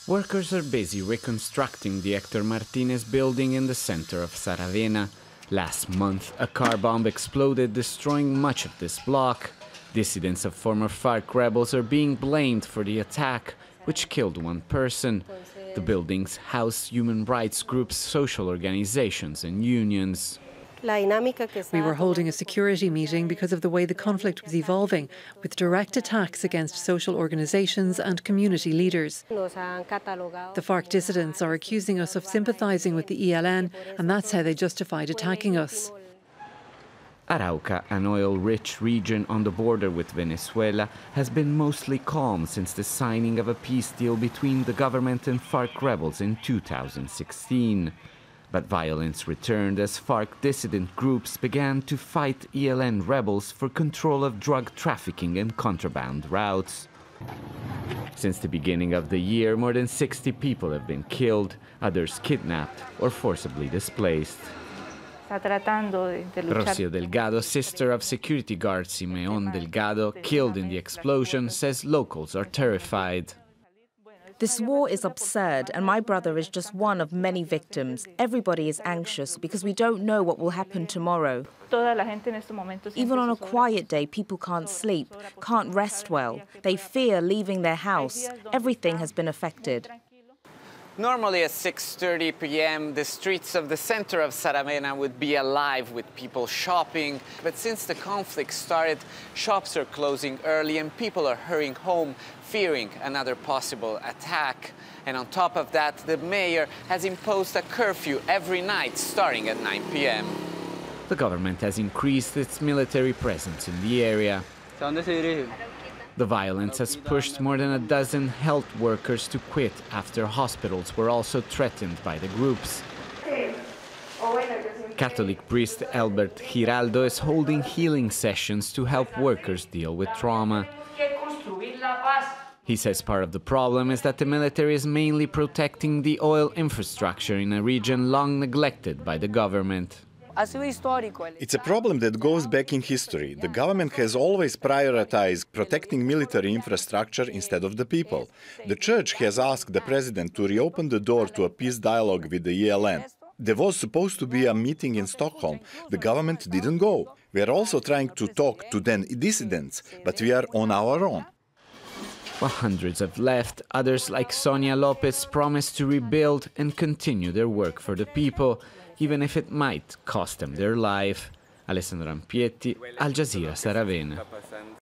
Workers are busy reconstructing the Hector Martinez building in the center of Saravena. Last month, a car bomb exploded, destroying much of this block. Dissidents of former FARC rebels are being blamed for the attack, which killed one person. The buildings house human rights groups, social organizations, and unions. We were holding a security meeting because of the way the conflict was evolving, with direct attacks against social organizations and community leaders. The FARC dissidents are accusing us of sympathizing with the ELN, and that's how they justified attacking us. Arauca, an oil-rich region on the border with Venezuela, has been mostly calm since the signing of a peace deal between the government and FARC rebels in 2016. But violence returned as FARC dissident groups began to fight ELN rebels for control of drug trafficking and contraband routes. Since the beginning of the year, more than 60 people have been killed, others kidnapped or forcibly displaced. ROCIO Delgado, sister of security guard Simeon Delgado, killed in the explosion, says locals are terrified. This war is absurd, and my brother is just one of many victims. Everybody is anxious because we don't know what will happen tomorrow. Even on a quiet day, people can't sleep, can't rest well. They fear leaving their house. Everything has been affected. Normally at 6:30 p.m., the streets of the center of Saravena would be alive with people shopping. But since the conflict started, shops are closing early and people are hurrying home, fearing another possible attack. And on top of that, the mayor has imposed a curfew every night starting at 9 p.m. The government has increased its military presence in the area. The violence has pushed more than a dozen health workers to quit after hospitals were also threatened by the groups. Catholic priest HELBER GIRALDO is holding healing sessions to help workers deal with trauma. He says part of the problem is that the military is mainly protecting the oil infrastructure in a region long neglected by the government. It's a problem that goes back in history. The government has always prioritized protecting military infrastructure instead of the people. The church has asked the president to reopen the door to a peace dialogue with the ELN. There was supposed to be a meeting in Stockholm. The government didn't go. We are also trying to talk to the dissidents, but we are on our own. While hundreds have left, others like SONIA LOPEZ promise to rebuild and continue their work for the people, even if it might cost them their life. Alessandro Rampietti, Al Jazeera, Saravena.